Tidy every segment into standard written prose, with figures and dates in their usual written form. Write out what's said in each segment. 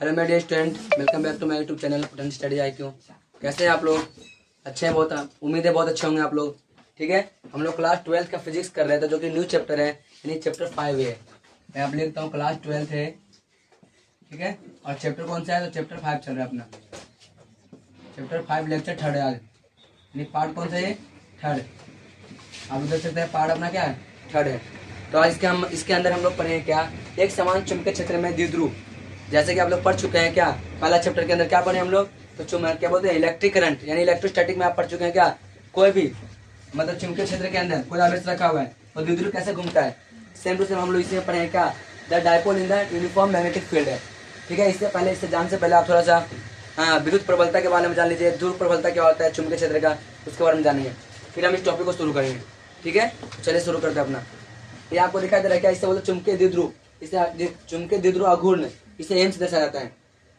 Hello मेरे dear student, welcome back to my YouTube channel potential study IQ। कैसे हैं आप लोग? अच्छे हैं, बहुत उम्मीद है बहुत अच्छे होंगे आप लोग। ठीक है, हम लोग क्लास 12 का फिजिक्स कर रहे थे जो कि न्यू चैप्टर है, यानी चैप्टर 5 है। मैं आप लिखता हूँ क्लास 12 है, ठीक है। और चैप्टर कौन सा है? तो चैप्टर 5 चल रहा है अपना। चैप्टर 5 लेक्चर 3rd है आज, यानी पार्ट कौन सा है? 3rd। आप देख सकते हैं पार्ट अपना क्या है? 3rd है। तो आज इसके अंदर हम लोग पढ़ेंगे क्या? एक समान चुंबकीय क्षेत्र में द्विध्रुव, जैसे कि आप लोग पढ़ चुके हैं क्या पहला चैप्टर के अंदर क्या पढ़े हम लोग? तो क्या बोलते हैं, इलेक्ट्रिक करंट यानी इलेक्ट्रोस्टैटिक में आप पढ़ चुके हैं क्या? कोई भी मतलब चुंबकीय क्षेत्र के अंदर कोई आवेश रखा हुआ है और द्विध्रुव कैसे घूमता है, सेम टू सेम हम लोग इसमें पढ़े हैं क्या? The dipole in the uniform magnetic field है। ठीक है, इससे जान से पहले आप थोड़ा सा विद्युत प्रबलता के बारे में जान लीजिए। ध्रुव प्रबलता क्या होता है चुंबकीय क्षेत्र का, उसके बारे में जानेंगे, फिर हम इस टॉपिक को शुरू करेंगे। ठीक है, चलिए शुरू करते हैं अपना। ये आपको दिखाई दे रहा है क्या? इससे बोलते चुंबकीय द्विध्रुव, इसे चुंबकीय द्विध्रुव अघूर्ण, इसे एम से दर्शाया जाता है,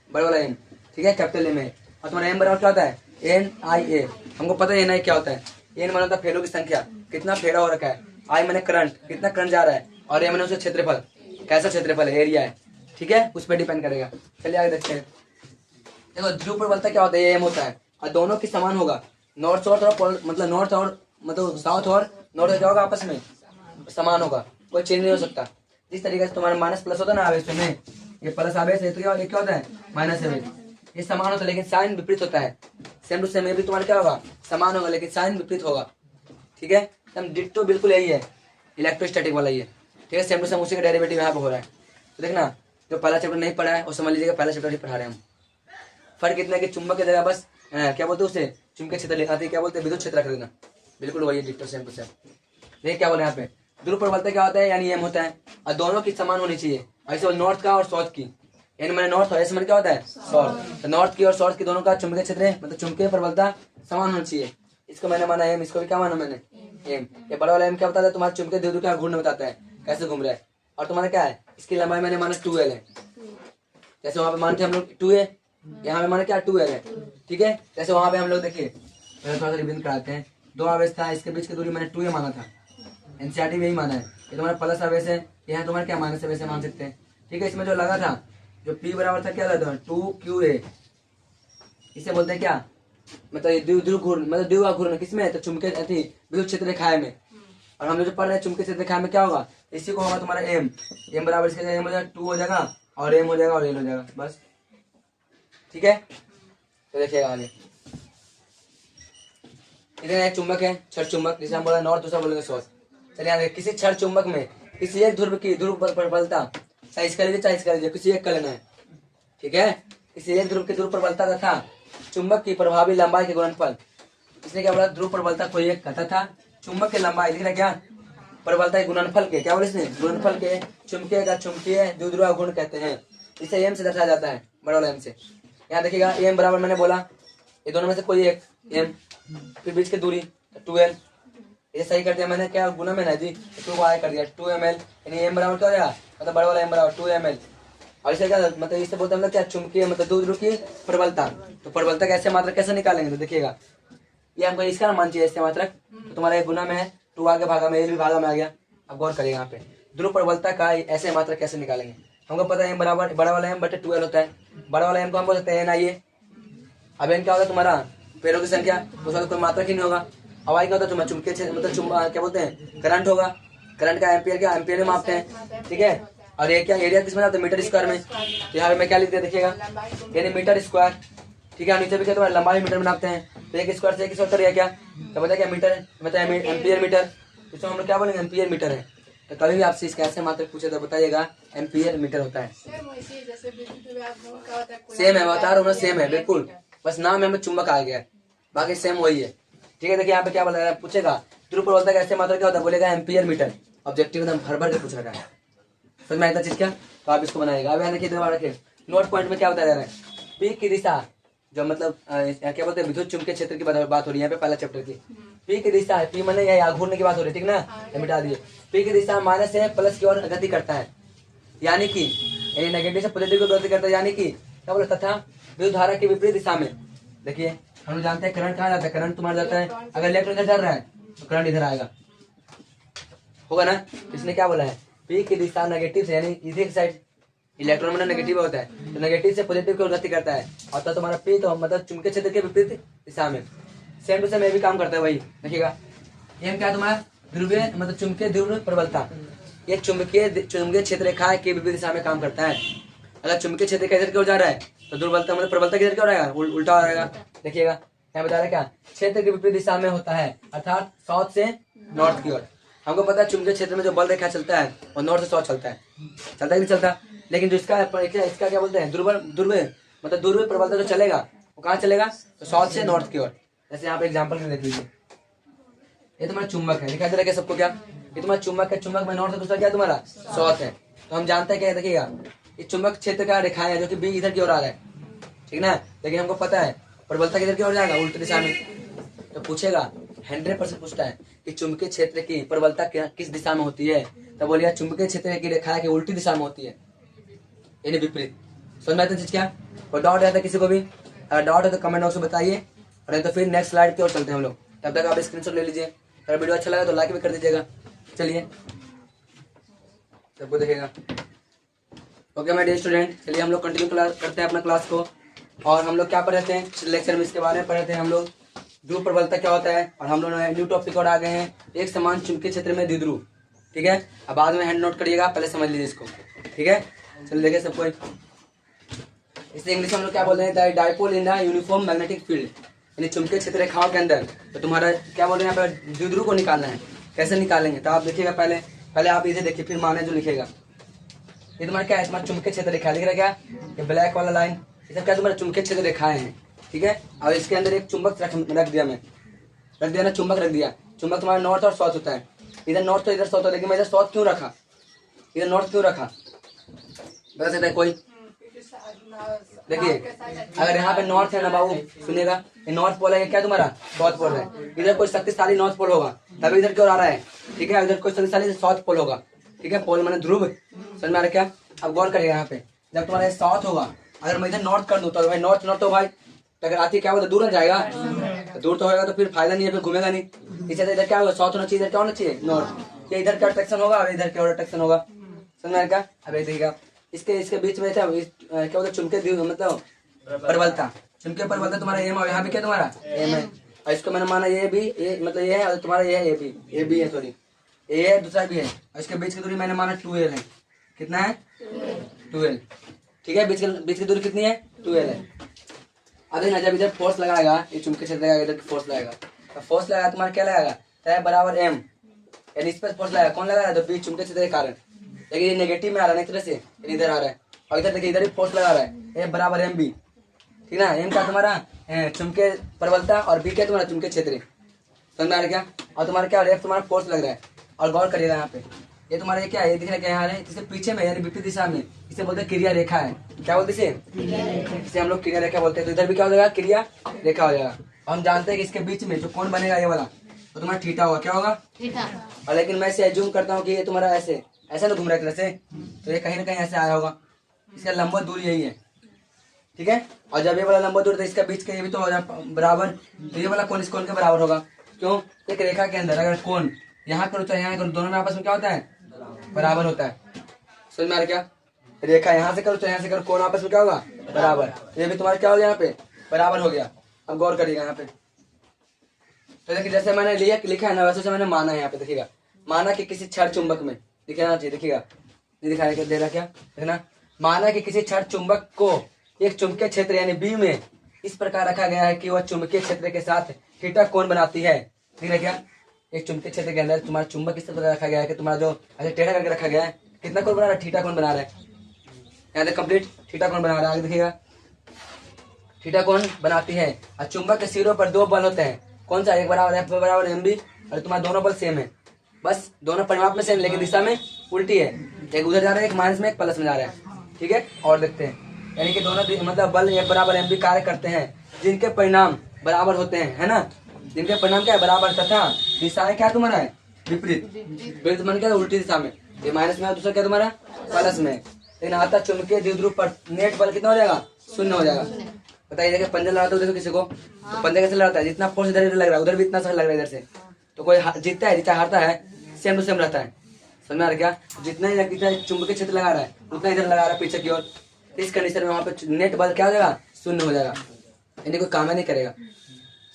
बड़ा वाला एम। ठीक है, कैपिटल एम है। और तुम्हारा एम बराबर क्या होता है? NIA। हमको पता है NI क्या होता है। एन माना होता है फेरों की संख्या, कितना फेरा हो रखा है। आई माने करंट, कितना करंट जा रहा है। और ए माने उसका क्षेत्रफल, कैसा क्षेत्रफल है, एरिया है। ठीक है, उस पर डिपेंड करेगा। चलिए आगे देखते हैं। देखो ध्रुव प्रबलता क्या होता है? एम होता है और दोनों की समान होगा। नॉर्थ साउथ और मतलब साउथ और नॉर्थ क्या होगा? आपस में समान होगा, कोई चेंज नहीं हो सकता। जिस तरीके से तुम्हारा माइनस प्लस होता है ना आवेश में, ये प्लस आवेश है तो क्या होता है? माइनस आवेश। ये समान होता है लेकिन साइन विपरीत होता है। सेम टू सेम ये भी तुम्हारा क्या होगा? समान होगा लेकिन साइन विपरीत होगा। ठीक है, एकदम डिट्टो बिल्कुल यही है, इलेक्ट्रोस्टैटिक वाला ही है। ठीक है, सेम टू सेम उसी का डेरिवेटिव यहाँ पे हो रहा है। तो देखना, जो पहला चैप्टर नहीं पढ़ा है वो समझ लीजिएगा, पहला चैप्टर ही पढ़ा रहे हैं हम। फर्क इतना है कि चुंबक की जगह बस क्या बोलते हैं उसे, चुंबकीय क्षेत्र लिखा था, क्या बोलते हैं विद्युत क्षेत्र रख देना, बिल्कुल वही है डिट्टो सेम टू सेम। देखिए क्या बोले यहाँ पे, ध्रुव प्रबलता क्या होता है? यानी एम होता है और दोनों की समान होनी चाहिए। ऐसे नॉर्थ का और साउथ की, एन मैंने नॉर्थ और एस मैंने क्या होता है? साउथ। तो नॉर्थ की और साउथ की दोनों का चुंबकीय क्षेत्र मतलब चुंबकीय प्रबलता समान होनी चाहिए। इसको मैंने माना एम, इसको भी क्या माना मैंने? एम। ये बड़ा वाला एम क्या बताता है? तुम्हारा चुंबकीय द्विध्रुव का घूर्णन बताता है, कैसे घूम रहा है। और तुम्हारा क्या है? इसकी लंबाई मैंने माना 2L है। जैसे वहां पे मानते हम लोग 2 है, यहाँ पे माना क्या 2L है। ठीक है, जैसे वहां पे हम लोग देखिए, थोड़ा सा रिविजन कराते हैं। दो आवेश था, इसके बीच की दूरी मैंने 2A माना था, NCERT में यही माना है। ये तुम्हारा प्लस आवेश है, यहाँ तुम्हारा क्या माइनस आवेश है मान सकते हैं। ठीक है, इसमें जो लगा था, जो P बराबर था क्या लगा था? 2QA। इसे बोलते हैं क्या? मतलब द्विध्रुव घूर्णन, मतलब द्विध्रुव घूर्णन किसमें? तो चुंबकीय विद्युत क्षेत्र रेखाएं में। और हम जो पढ़ रहे हैं चुंबकीय क्षेत्र रेखाएं में क्या होगा? इसी को होगा तुम्हारा एम। एम बराबर इसके एम हो जाएगा 2 हो जाएगा और एम हो जाएगा और एल हो जाएगा, बस। ठीक है, तो देखिएगा आगे। इधर एक चुंबक है, छड़ चुंबक, जिसे हम बोला नॉर्थ, दूसरा बोलेंगे साउथ। चलिए आगे, किसी छड़ चुंबक में किसी एक ध्रुव की ध्रुव प्रबलता, चाहे इसका लीजिए चाहे इसका लीजिए, किसी एक का लेना है। ठीक है, किसी एक ध्रुव की ध्रुव प्रबलता तथा चुंबक की प्रभावी लंबाई के गुणनफल। इसने क्या बोला? ध्रुव प्रबलता कोई एक कहता था, चुंबक की लंबाई लिख रहा क्या? प्रबलता के गुणनफल के, क्या बोले इसने? गुणनफल के चुंबकीय का चुंबकीय द्विध्रुव गुण कहते हैं। इसे एम से दर्शाया जाता है, बड़ा वाला एम से। यहाँ देखिएगा एम बराबर मैंने बोला ये दोनों में से कोई एक एम, फिर बीच की दूरी 2L। ये सही कर दिया मैंने, क्या गुना में ना जी, 2 को आगे कर दिया 2ml, यानी एम बराबर क्या हो जाएगा? मतलब बड़ा वाला एम बराबर 2ml। और इसे क्या मतलब इससे बोलते हैं हम लोग क्या? चुंबकीय मतलब द्विध्रुव की प्रबलता। तो प्रबलता कैसे मात्रक कैसे निकालेंगे? तो देखिएगा, ये हमको इसका मान चाहिए इससे मात्रक, तो तुम्हारा एक गुना में है, 2 आगे भागा में, एल भी भागा में आ गया। अब गौर करिएगा यहाँ पे, ध्रुव प्रबलता का ऐसे मात्रक कैसे निकालेंगे? हमको पता है एम बराबर बड़ा वाला एम बटे 2L होता है। बड़ा वाला एम को हम बोल सकते हैं NIA। अब एन क्या होगा तुम्हारा? फेरों की संख्या, उसका कोई मात्रक ही नहीं होगा। अब आई क्या होता है तुम्हारा? चुंबकीय मतलब क्या बोलते हैं? करंट होगा। करंट का एम्पियर क्या? एम्पियर में मापते हैं। ठीक है, और ये क्या एरिया किसमें आता है? मीटर स्क्वायर में। तो यहाँ पे मैं क्या लिख दिया देखिएगा, यानी मीटर स्क्वायर। ठीक है, नीचे भी क्या तुम्हारा लंबाई मीटर में नापते हैं। तो 1 स्क्वायर से 1 स्क्वायर करिए क्या? तो बताया क्या मीटर है, मतलब एम्पियर मीटर। इसको हम लोग क्या बोलेंगे? एम्पियर मीटर है। तो कभी भी आपसे इसका ऐसे मात्रक पूछे तो बताइएगा एम्पियर मीटर होता है। सेम है, बता रहा हूँ ना, सेम है बिल्कुल, बस नाम में हमें चुंबक आ गया है, बाकी सेम वही है। ठीक है, देखिए यहाँ पे क्या बोला पूछेगा, ध्रुव प्रबलता का ऐसे मात्रक क्या होता है? बोलेगा एम्पियर मीटर। ऑब्जेक्टिव एकदम भर भर के पूछ रखा है, समझ में आता चीज क्या? तो आप इसको बनाएगा। अब यहाँ देखिए दोबारा रखे, नोट पॉइंट में क्या बताया जा रहा है? पी की दिशा, जो मतलब क्या बोलते हैं विद्युत चुंबकीय क्षेत्र की बात हो रही है यहाँ पे पहला चैप्टर की। पी की दिशा है, पी मैंने यह घूमने की बात हो रही है, ठीक ना? मिटा दिए। पी की दिशा माइनस से प्लस की ओर गति करता है, यानी कि नेगेटिव से पॉजिटिव की गति करता है, यानी कि क्या बोले? तथा विद्युत धारा की विपरीत दिशा में। देखिए हम जानते हैं करंट कहाँ जाता है? करंट तुम्हारा जाता है, अगर इलेक्ट्रॉन इधर चल रहा है तो करंट इधर आएगा, होगा ना? इसने क्या बोला है? पी की दिशा नेगेटिव से, यानी इधर की साइड इलेक्ट्रॉन मतलब नेगेटिव होता है, तो नेगेटिव से पॉजिटिव की ओर गति करता है। और तो तुम्हारा पी तो मतलब चुंबकीय क्षेत्र के विपरीत दिशा में सेम टू सेम ये भी काम करता है वही। देखिएगा एम क्या है तुम्हारा, ध्रुवीय मतलब चुंबकीय ध्रुव प्रबलता। ये चुंबकीय क्षेत्र रेखा के विपरीत दिशा में काम करता है। अगर चुंबकीय क्षेत्र इधर की ओर जा रहा है तो दुर्बलता मतलब प्रबलता किधर की ओर आएगा, उल्टा हो जाएगा। देखिएगा यहाँ बता रहा है क्या, क्षेत्र के विपरीत दिशा में होता है, अर्थात साउथ से नॉर्थ की ओर। हमको पता है चुंबकीय क्षेत्र में जो बल रेखा चलता है वो नॉर्थ से साउथ चलता है, चलता है कि नहीं चलता। लेकिन जो इसका क्या बोलते हैं, ध्रुवीय मतलब ध्रुवीय प्रबलता जो चलेगा वो कहाँ चलेगा, तो साउथ से नॉर्थ की ओर। जैसे यहाँ पे एग्जाम्पल में देख लीजिए, ये तुम्हारा चुंबक है, दिखाई दे रहा है सबको क्या, ये तुम्हारा चुंबक है, चुंबक में नॉर्थ है, दूसरा क्या तुम्हारा साउथ है। तो हम जानते हैं क्या, देखिएगा ये चुंबक क्षेत्र का रेखा है जो कि बी इधर की ओर आ रहा है, ठीक ना। लेकिन हमको पता है प्रबलता किधर की ओर जाएगा, उल्टी दिशा में। तो पूछेगा 100% पूछता है कि चुंबकीय क्षेत्र की प्रबलता किस दिशा में होती है, तो बोलिए चुंबकीय क्षेत्र की रेखा की उल्टी दिशा में होती है, यानी विपरीत। समझ में आता है चीज क्या, और डाउट रहता है किसी को भी, अगर डाउट है तो कमेंट बॉक्स में बताइए, और तो फिर नेक्स्ट स्लाइड की ओर चलते हैं हम लोग। तब तक आप स्क्रीनशॉट ले लीजिए, अगर वीडियो अच्छा लगा तो लाइक भी कर दीजिएगा। चलिए सबको देखेगा। ओके माय डियर स्टूडेंट, चलिए हम लोग कंटिन्यू करते हैं अपना क्लास को। और हम लोग क्या पढ़ रहे थे लेक्चर में, इसके बारे में पढ़ रहे थे हम लोग ध्रुव प्रबलता क्या होता है। और हम लोग न्यू टॉपिक और आ गए हैं, एक समान चुंबकीय क्षेत्र में द्विध्रुव। ठीक है, अब बाद में हैंड नोट करिएगा, पहले समझ लीजिए इसको। ठीक है, चलिए देखिए सबको। इसे इंग्लिश में हम लोग क्या बोल रहे हैं, dipole in the uniform magnetic field, यानी चुंबकीय क्षेत्र रेखाओं के अंदर। तो तुम्हारा क्या बोल रहे हैं यहाँ पे, द्विध्रुव को निकालना है। कैसे निकालेंगे, तो आप देखिएगा, पहले आप इसे देखिए फिर माने जो लिखेगा। ये तुम्हारा क्या है, तुम्हारा चुंबकीय क्षेत्र रेखा दिख रहा है क्या, ये ब्लैक वाला लाइन, ये सब क्या तुम्हारा चुंबकीय क्षेत्र रेखाएं हैं। ठीक है, और इसके अंदर एक चुंबक रख दिया ना, चुंबक रख दिया। चुंबक तुम्हारा नॉर्थ और साउथ होता है, इधर नॉर्थ तो इधर साउथ, लेकिन मैं इधर साउथ क्यों रखा, इधर नॉर्थ क्यों रखा, बता सकता है कोई। देखिए अगर यहाँ पे नॉर्थ है ना बाबू, सुनिएगा, ये नॉर्थ पोल है, क्या तुम्हारा साउथ पोल है। इधर कोई शक्तिशाली नॉर्थ पोल होगा तभी इधर की ओर आ रहा है। ठीक है, इधर कोई शक्तिशाली साउथ पोल होगा। ठीक है, पोल माने ध्रुव, समझ में आ रहा क्या। अब गौर करिएगा यहाँ पे, जब तुम्हारा साउथ होगा, अगर मैं इधर नॉर्थ कर दूँ तो भाई नॉर्थ तो भाई अगर आती क्या होगा, दूर न जाएगा, तो दूर तो होगा तो फिर फायदा नहीं है, फिर घूमेगा नहीं। इसे इधर क्या होगा, साउथ होना चाहिए, इधर क्या होना चाहिए, नॉर्थ। ये इधर का अट्रैक्शन होगा और इधर क्या अट्रैक्शन होगा, समझ में आ रहा क्या। अब देखिएगा इसके बीच में क्या बोलते हैं, चुंबकीय मतलब प्रबलता, चुंबकीय प्रबलता तुम्हारा एम और यहाँ भी क्या तुम्हारा एम है। और इसको मैंने माना ये भी, ये मतलब ये है, और तुम्हारा ये है, ये भी है, सॉरी ये है, दूसरा भी है। और इसके बीच की दूरी मैंने माना 2l है। कितना है, 2l। ठीक है, बीच की दूरी कितनी है, 2l है। अब देखना, जब इधर फोर्स लगाएगा, ये चुंबकीय क्षेत्र लगाएगा, इधर फोर्स लगाएगा, तो फोर्स लगाएगा तुम्हारा क्या लगाएगा, तो बराबर m, यानी इस पर फोर्स लगाएगा, कौन लगा रहा है, तो बीच चुंबकीय क्षेत्र के कारण। लेकिन ये नेगेटिव में आ रहा है, एक तरह से इधर आ रहा है, और इधर देखिए इधर भी फोर्स लगा रहा है, ये बराबर एम बी। ठीक ना, एम का तुम्हारा चुंबकीय प्रबलता और बी क्या तुम्हारा चुंबकीय क्षेत्र, समझ में आ रहा क्या। और तुम्हारा क्या रेफ तुम्हारा फोर्स लग रहा है। और गौर करिएगा यहाँ पे, ये तुम्हारा ये क्या है, ये दिख रहा है क्या यहाँ है, इसके पीछे में यानी विपरीत दिशा में, इसे बोलते हैं क्रिया रेखा है। क्या बोलते हैं इसे हम लोग क्रिया रेखा बोलते हैं। तो इधर भी क्या हो जाएगा, क्रिया रेखा हो जाएगा। हम जानते हैं कि इसके बीच में जो कोण बनेगा ये वाला, तो तुम्हारा थीटा होगा, क्या होगा थीटा। और लेकिन मैं इसे एज्यूम करता हूँ कि ये तुम्हारा ऐसे ऐसा ना घूम रहा है तरह से, तो ये कहीं ना कहीं ऐसे आया होगा, इसका लंबा दूरी यही है। ठीक है, और जब ये वाला लंबा दूरी, तो इसका बीच का ये भी तो हो जाए बराबर, तो ये वाला कोण इस कोण के बराबर होगा। क्यों, एक रेखा के अंदर अगर कोण यहाँ करो चाहे यहाँ करो, दोनों में आपस में क्या होता है, बराबर होता है। समझ में आ रहा क्या, रेखा यहाँ से करो चाहे यहाँ से करो, कोण आपस में क्या होगा, बराबर। ये भी तुम्हारा क्या हो गया, यहाँ पे बराबर हो गया। अब गौर करिएगा यहाँ पे, तो देखिए जैसे मैंने लिखा है ना, वैसे मैंने माना है। यहाँ पे देखिएगा, माना कि किसी क्षण चुंबक में, दिखाना चाहिए, देखिएगा नहीं दिखाया दे रहा क्या, देखना, माना कि किसी क्षण चुंबक को एक चुंबकीय क्षेत्र यानी बी में इस प्रकार रखा गया है कि वह चुंबकीय क्षेत्र के साथ थीटा कोण बनाती है। ठीक है क्या, एक चुंबकीय क्षेत्र के अंदर तुम्हारा चुंबक इस तरह रखा गया है कि तुम्हारा जो ऐसे टेढ़ा करके रखा गया है, कितना कोण बना रहा है, थीटा कोण बना रहा है। यहाँ तक कंप्लीट थीटा कोण बना रहा है। आगे देखिएगा, थीटा कोण बनाती है। और चुंबक के सिरों पर दो बल होते हैं, कौन सा, एक बराबर एफ बराबर एम बी, और तुम्हारा दोनों बल सेम है, बस दोनों परिमाप में सेम, लेकिन दिशा में उल्टी है। एक उधर जा रहा है, एक माइनस में, एक प्लस में जा रहा है। ठीक है, और देखते हैं, यानी कि दोनों मतलब बल एक बराबर एम बी कार्य करते हैं, जिनके परिणाम बराबर होते हैं, है ना, जिनके परिणाम क्या है, बराबर, तथा दिशाएं क्या तुम्हारा है, विपरीत। विपरीत मन क्या है, उल्टी दिशा में, ये माइनस में, दूसरा क्या तुम्हारा प्लस में। लेकिन आता चुंबकीय द्विध्रुव पर नेट बल कितना हो जाएगा, 0 हो जाएगा। बताइए, देखिए पंजा लगाते हो, देखो किसी को, तो पंजा कैसे लगाता है, जितना फोर्स इधर लग रहा है उधर भी इतना सा लग रहा है इधर से, तो कोई जीतता है, जीता हारता है, सेम टू सेम रहता है। समझ में आ रहा क्या? जितना चुंबकीय क्षेत्र लगा रहा है उतना इधर लगा रहा है पीछे की ओर। इस कंडीशन में वहाँ पे नेट बल क्या हो जाएगा? शून्य हो जाएगा, यानी कोई काम नहीं करेगा।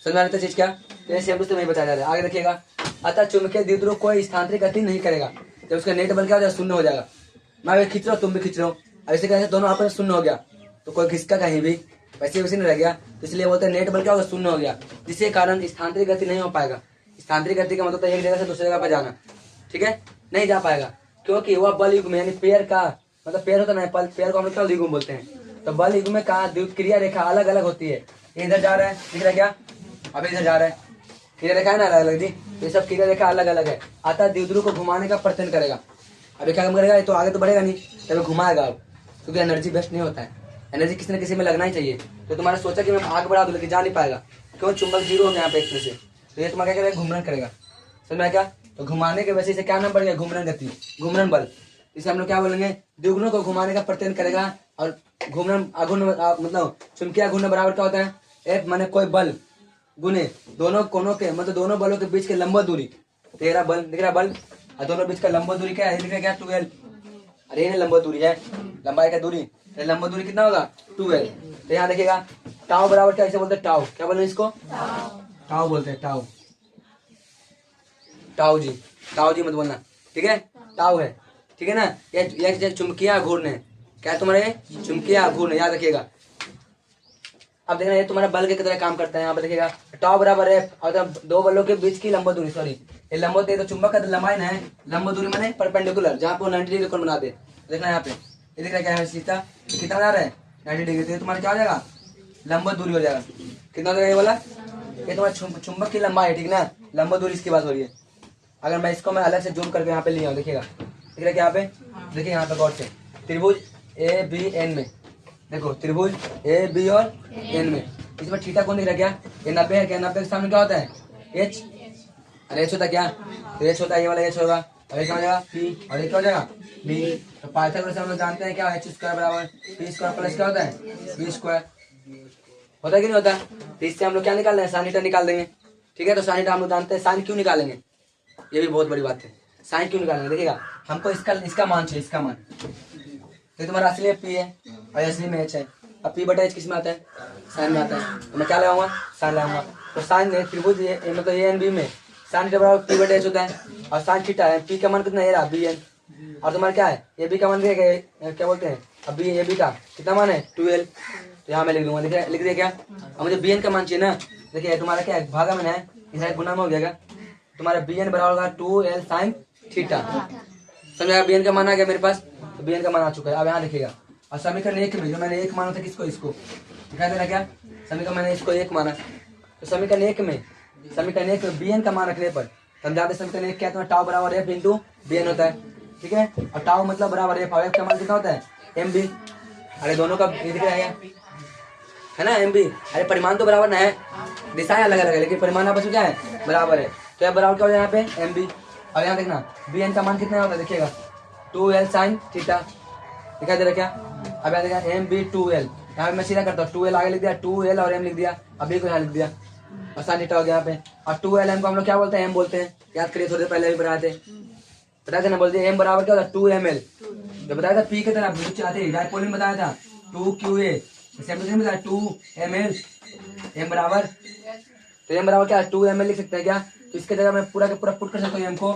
समझ में आ रहा चीज क्या? सेम टू सेम नहीं बताया जा रहा है। आगे देखिएगा, अतः चुंबकीय द्विध्रुव कोई स्थानांतरित गति नहीं करेगा जब उसका नेट बल क्या हो जाएगा? शून्य हो जाएगा। मैं अभी खींच रहा हूँ, तुम भी खींच रहे हो, अब इसे कैसे दोनों आपस में शून्य हो गया तो कोई खिसका कहीं भी वैसे वैसे नहीं रह गया, इसलिए बोलते हैं नेट बल क्या होगा? शून्य हो गया, जिसके कारण स्थानांतरित गति नहीं हो पाएगा। स्थानांतरित गति का मतलब एक जगह से दूसरी जगह पर जाना, ठीक है, नहीं जा पाएगा, क्योंकि वह बल युग्म यानी पेड़ का मतलब पेड़ होता है ना, पेड़ को हम लोग क्या युग्म बोलते हैं। तो बल युग्म में कहा क्रिया रेखा अलग अलग होती है। इधर जा रहा है, दिख रहा है क्या? अभी इधर जा रहा है, क्रिया रेखा है ना अलग अलग जी, ये सब क्रिया रेखा अलग अलग है। अतः द्विध्रुव को घुमाने का प्रयत्न करेगा। अभी क्या काम करेगा? तो आगे तो बढ़ेगा नहीं, तभी घुमाएगा अब, क्योंकि एनर्जी वेस्ट नहीं होता है, एनर्जी किसी न किसी में लगना ही चाहिए। तो तुम्हारा सोचा कि मैं आगे बढ़ा दूं, लेकिन जा नहीं पाएगा, क्यों? चुंबक जीरो हो गया यहाँ पे एक तरह से, तो ये तुम्हारा क्या करेगा? घूमरन करेगा। समझ में क्या? तो घुमाने के वजह से क्या नाम पड़ गया? घूमरन गति, घूमरन बल। इसे हम लोग क्या बोलेंगे? द्विगुणों को घुमाने का प्रयत्न करेगा। और घूमरन अघूर्ण मतलब चुंबकीय घूर्णन बराबर क्या होता है? एफ माने कोई बल गुने दोनों कोनों के मतलब दोनों बलों के बीच के लंबवत दूरी। तेरा बल दिख रहा, बल और दोनों बीच का लंबवत दूरी क्या है? दिख रहा क्या? 12। अरे ये लंबवत दूरी है, लंबाई का दूरी, लंबवत दूरी कितना होगा? 12। तो यहाँ देखिएगा, टाउ बराबर क्या इसे बोलते हैं? टाउ क्या बोलते हैं इसको? टाउ बोलते हैं, टाउ। टाउ जी मत बोलना, ठीक है? टाउ है, ठीक है ना? ये चुंबकीय घूर्णन है। क्या है तुम्हारे? चुंबकीय घूर्णन, याद रखिएगा। अब देखना ये तुम्हारा बल के तरह काम करता है। यहाँ पे देखिएगा, टाउ बराबर है और दो बलों के बीच की लंबवत दूरी, सॉरी ये लंबवत है तो चुंबक का लंबाई ना है, लंबवत दूरी माने परपेंडिकुलर, जहाँ पे 90 डिग्री कोण बना दे। देखना यहाँ पे, ये दिख रहा क्या है? सीधा कितना बना रहा है? 90 डिग्री। तो तुम्हारा क्या हो जाएगा? लंबवत दूरी हो जाएगा। कितना हो जाएगा ये वाला? ये तुम्हारा चुंबक की लंबाई है, ठीक ना? लंबवत दूरी इसकी बात हो रही है। अगर मैं इसको मैं अलग से जूम करके यहाँ पे लिया हूँ, देखिएगा, दिख रहा क्या यहाँ पे? देखिए यहाँ पे गौर से, त्रिभुज ए बी एन में, देखो त्रिभुज ए बी और एन में, इसमें थीटा कौन दिख रहा क्या? ये 90 है क्या? 90 के सामने क्या होता है? एच। अरे एच होता क्या? तो एच होता है, ये वाला एच होगा, और ये क्या हो जाएगा? पी, और ये क्या हो जाएगा? बी। तो पाइथागोरस हम लोग जानते हैं क्या? एच स्क्वायर बराबर पी स्क्वायर प्लस क्या होता है? B square. होता है कि नहीं होता? तो इससे हम लोग क्या निकाल रहे हैं? साइन थीटा निकाल देंगे, ठीक है? तो साइन थीटा हम लोग जानते हैं। साइन क्यों निकालेंगे? ये भी बहुत बड़ी बात है, साइन क्यों निकालेंगे? देखिएगा, हमको इसका मान चाहिए, इसका मान। तो तुम्हारा असली में पी है और असली में एच है। अब पी बटा एच किस में आता है? साइन में आता है। तो मैं क्या लगाऊंगा? साइन लगाऊंगा। तो साइन त्रिभुज मतलब ए एन बी में साइन थीटा बराबर पी बटा एच होता है, और साइन थीटा है, पी का मान कितना है? B N. और तुम्हारा क्या है? ए बी का मान क्या बोलते हैं? अब बी ए बी का कितना मान है? 12। तो यहाँ मैं लिख दूंगा, लिख दिया क्या? अब मुझे बी एन का मान चाहिए ना। देखिए तुम्हारा क्या है? भागा में है, इधर गुना में हो गया। तुम्हारा बी एन बराबर होगा 2l साइन थीटा। समझा? बी एन का मान आ गया मेरे पास, तो बी एन का मान आ चुका है। अब यहाँ देखिएगा, और समीकरण 1 में जो मैंने 1 माना था, किसको? इसको दिखाई दे रहा क्या? समीकरण मैंने इसको 1 माना, तो समीकरण 1 में बी एन का मान रखने पर समझाते समीकरण 1 क्या है? टाउ बराबर एफ इंटू बी एन होता है, ठीक है? और टाउ मतलब बराबर एफ, और एफ का मान कितना होता है? M B. अरे दोनों का दिख रहा है ना? M B. अरे परिमाण तो बराबर ना है, दिशाएं अलग अलग है, लेकिन परिमाण आपस में क्या है? बराबर है। तो यह बराबर क्या हो जाए यहाँ पे? M B. और यहाँ देखना बी एन का मान कितना होता है? देखिएगा 2l साइन थीटा, दिखाई दे रहा क्या? अब यहाँ देखा एम बी 2l, यहाँ पे मैं सीधा करता हूँ, 2l आगे लिख दिया, 2l और m लिख दिया, अभी को यहाँ लिख दिया, और साइन थीटा हो गया यहाँ पे। और 2l m को हम लोग क्या बोलते हैं? m बोलते हैं। याद करिए, थोड़ी देर पहले भी पढ़ाए थे, पता था ना? बोलते हैं m बराबर क्या होता है? 2ml। जो बताया था पी के तरह डायपोल में बताया था 2qa, बताया 2ml, m बराबर, तो m बराबर क्या है? 2ml लिख सकते हैं क्या? तो इसके जगह मैं पूरा के पूरा पुट कर सकता हूँ, m को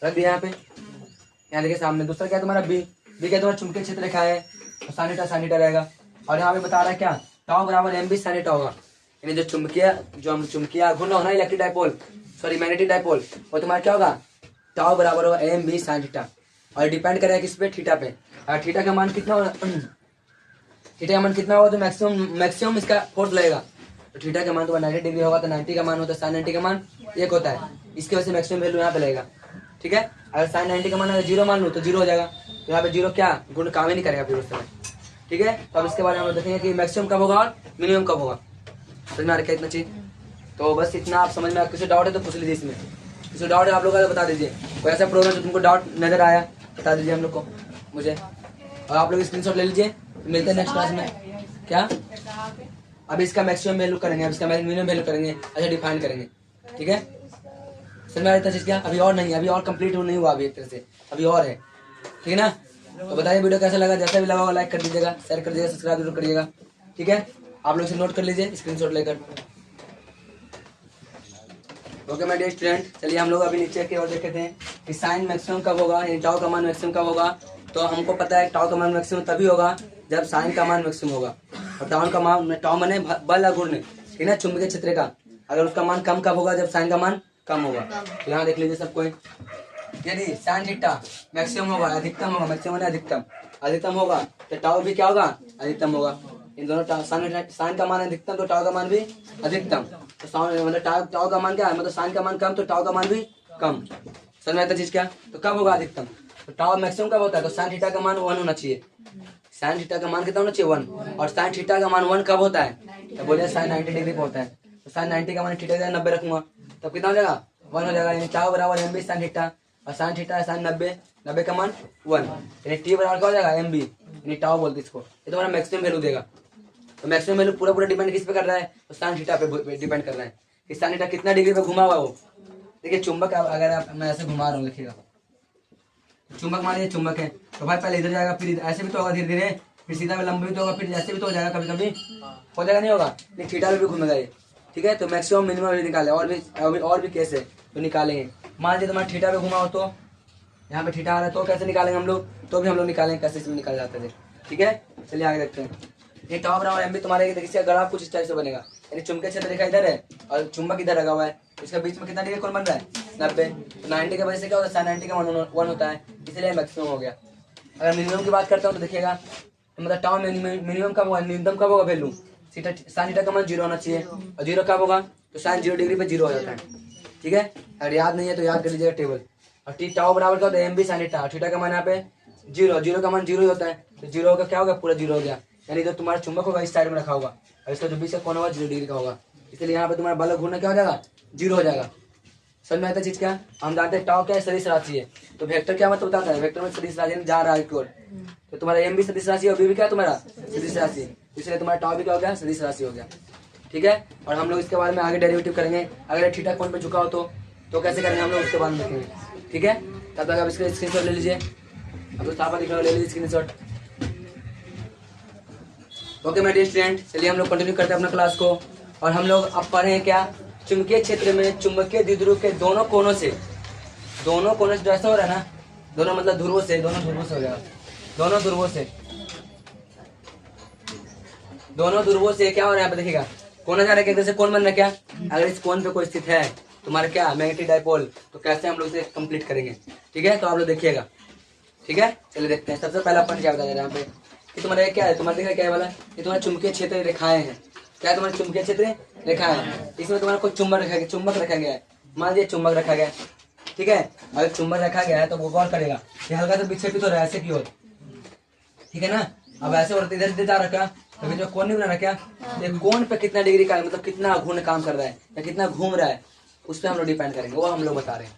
रख दिया यहाँ पे। यहाँ देखिए सामने दूसरा क्या है तुम्हारा? बी क्या तुम्हारा चुंबकीय क्षेत्र रेखा है, और साइन थीटा रहेगा। और यहाँ पे बता रहा है क्या? टाउ बराबर एम बी साइन थीटा होगा, यानी जो चुंबकीय घूर्णन होना electric dipole, sorry magnetic dipole, वो तुम्हारा क्या होगा? टाउ बराबर होगा एम बी साइन थीटा, और डिपेंड करेगा किस पे? थीटा पे। और थीटा का मान कितना होगा? थीटा का मान कितना होगा? तो मैक्सिमम इसका फोर्स लगेगा। तो थीटा का मान तो 90 डिग्री होगा, तो 90 का मान होता है, साइन 90 का मान 1 होता है, इसकी वजह से मैक्सिमम वैल्यू यहाँ पे लगेगा, ठीक है? अगर साइन 90 का मान अगर 0 मान लूँ तो 0 हो जाएगा, तो यहाँ पे 0 क्या गुण काम ही नहीं करेगा फिर उस समय, ठीक है? तो अब इसके बारे में हम लोग देखेंगे कि मैक्सिमम कब होगा और मिनिमम कब होगा। समझ में आ रहा है इतना चीज? तो बस इतना आप समझ में, किसी डाउट है तो पूछ लीजिए, इसमें किसी डाउट है आप लोग का तो बता दीजिए। कोई ऐसा प्रॉब्लम जो तुमको डाउट नजर आया बता दीजिए हम लोग को, मुझे, और आप लोग स्क्रीनशॉट ले लीजिए। मिलते हैं नेक्स्ट क्लास में। क्या अब इसका मैक्सिमम वैल्यू करेंगे, अब इसका मिनिमम वैल्यू करेंगे, अच्छा डिफाइन करेंगे, ठीक है? समझ में आ रहा है चीज क्या? अभी और नहीं, अभी और कंप्लीट नहीं हुआ, अभी एक तरह से अभी और है, ठीक है ना? तो बताइए वीडियो कैसा लगा, जैसा भी लगा हो लाइक कर दीजिएगा, शेयर कर दीजिएगा, सब्सक्राइब जरूर करिएगा, ठीक है? आप लोग इसे नोट कर लीजिए स्क्रीनशॉट लेकर। ओके माय डियर स्टूडेंट, चलिए हम लोग अभी नीचे की ओर देखते हैं कि साइन मैक्सिमम कब होगा, यानी टाउ का मान मैक्सिमम कब होगा। तो हमको पता है टाउ का मान मैक्सिमम तभी होगा जब साइन का मान मैक्सिमम होगा। और टाउ माने बल अघूर्ण, ठीक है, चुंबकीय क्षेत्र का, अगर उसका मान कम कब होगा, जब साइन का मान कम होगा। तो यहाँ देख लीजिए सबको, यदि साइन थीटा मैक्सिमम होगा, अधिकतम होगा, मैक्सिमम अधिकतम, अधिकतम होगा तो टाउ भी क्या होगा, अधिकतम होगा। इन दोनों साइन का मान अधिकतम तो टाउ का मान भी अधिकतम। तो मतलब टाउ का मान क्या है, मतलब साइन का मान कम तो टाउ का मान भी कम। समझ में आता चीज क्या? तो कब होगा अधिकतम, तो टाउ मैक्सिमम कब होता है, तो साइन थीटा का मान 1 होना चाहिए। साइन थीटा का मान कितना होना चाहिए, 1। और साइन थीटा का मान 1 कब होता है, तो बोले साइन 90 डिग्री पे होता है। तो साइन 90 का मान थीटा का 90 रखूंगा, तब कितना हो जाएगा, 1 हो जाएगा। यानी टाउ बराबर एम बी साइन थीटा, और साइन थीटा है साइन 90 का मान 1, यानी टी बराबर क्या हो जाएगा, एम बी, यानी टाउ बोलते इसको। ये तुम्हारा मैक्सिमम वैल्यू देगा। तो मैक्सिमम वैल्यू पूरा डिपेंड किस पे कर रहा है, तो साइन थीटा पे डिपेंड कर रहा है कि साइन थीटा कितना डिग्री पे घुमा हुआ वो। देखिए चुंबक अगर मैं ऐसे घुमा रहा हूँ, देखिएगा चुंबक मान लीजिए चुंबक है, तो भाई पहले इधर जाएगा, फिर ऐसे भी तो होगा धीरे धीरे, फिर सीधा में लंबा भी तो होगा, फिर ऐसे भी तो हो जाएगा, कभी कभी हो जाएगा, नहीं होगा, नहीं थीटा भी घूमेगा ये, ठीक है। तो मैक्सिमम मिनिमम भी निकाले, और भी केस है तो निकालेंगे। मान लीजिए तुम्हारा थीटा पे घुमा हो, तो यहाँ पे थीटा आ रहा है, तो कैसे निकालेंगे हम लोग, तो भी हम लोग निकालेंगे, कैसे इसमें निकाल जाते थे, ठीक है। चलिए आगे देखते हैं। ये टाउ बराबर एम बी तुम्हारे देखिए ग्राफ कुछ इस टाइप से बनेगा, यानी चुंबकीय क्षेत्र रेखा इधर है और चुंबक इधर लगा हुआ है, इसके बीच में कितना डिग्री कोण बन रहा है, 90। तो 90 की वजह से क्या होता है, साइन 90 का मान 1 होता है, इसलिए मैक्सिमम हो गया। अगर मिनिमम की बात करता हूँ तो देखिएगा, तो मतलब टाउ मिनिमम कब होगा, न्यूनतम कब होगा वैल्यू, साइन थीटा का मान 0 होना चाहिए, और 0 कब होगा, तो साइन 0 डिग्री पे 0 हो जाता है, ठीक है। अगर याद नहीं है तो याद कर लीजिएगा टेबल। और टी टाउ बराबर क्या होता है, M B sine theta, theta का मान यहाँ पे 0 का मान 0 ही होता है, तो 0 होगा क्या होगा, पूरा 0 हो गया, यानी जो तुम्हारा चुंबक होगा इस साइड में रखा होगा, और इसका जो बीच का कोण होगा 0 डिग्री का होगा, इसलिए यहाँ पे तुम्हारा बल घूमना क्या हो जाएगा, 0 हो जाएगा। समझ में आता है चीज क्या? हम जानते हैं टाउ क्या है, सदिश राशि है, तो वेक्टर क्या मतलब बताता है, वेक्टर में सदिश राशि जा रहा है की ओर, तो तुम्हारा एम भी सदिश राशि और बी भी क्या तुम्हारा सदिश राशि, इसलिए तुम्हारा टाउ भी क्या हो गया, सदिश राशि हो गया, ठीक है। और हम लोग इसके बारे में आगे डेरिवेटिव करेंगे, अगर थीटा कोण पे झुका हो तो कैसे करेंगे हम लोग, उसके बारे में देखेंगे, ठीक है। तब तक आप इसका स्क्रीनशॉट ले लीजिए, अब साफा दिख रहा है, ले लीजिए screenshot. Okay my dear student, चलिए हम लोग कंटिन्यू करते हैं अपना क्लास को। और हम लोग अब पढ़े क्या, चुंबकीय क्षेत्र में चुंबकीय द्विध्रुव के दोनों कोनों से जो ऐसा हो रहा है ना, दोनों मतलब ध्रुवों से हो जाएगा, दोनों ध्रुवों से क्या हो रहा है यहाँ पे देखिएगा, कोना जा रहा है, एक से कौन बन रहा है क्या, अगर इस कोन पे कोई स्थित है तुम्हारा क्या मैग्नेटिक डाइपोल, तो कैसे हम लोग इसे कंप्लीट करेंगे, ठीक है। तो आप लोग देखिएगा, ठीक है। चलिए देखते हैं। सबसे पहला अपन क्या बता रहे हैं यहाँ पे कि तुम्हारा क्या है, तुम्हारा देखा क्या है वाला, ये तुम्हारा चुंबकीय क्षेत्र रेखाएं हैं, क्या है तुम्हारे चुंबकीय क्षेत्र रेखाएं हैं, इसमें तुम्हारा कोई चुंबक रखा गया है, मान लीजिए चुंबक रखा गया है, ठीक है। अगर चुंबक रखा गया है तो वो गौर करेगा कि हल्का सा पीछे भी तो रहा है ऐसे की ओर, ठीक है ना। अब ऐसे और इधर से जा रखा, तो जो कोण नहीं बना रहा क्या, ये कोण पे कितना डिग्री का मतलब कितना घूर्ण काम कर रहा है या कितना घूम रहा है, उस पर हम लोग डिपेंड करेंगे, वो हम लोग बता रहे हैं।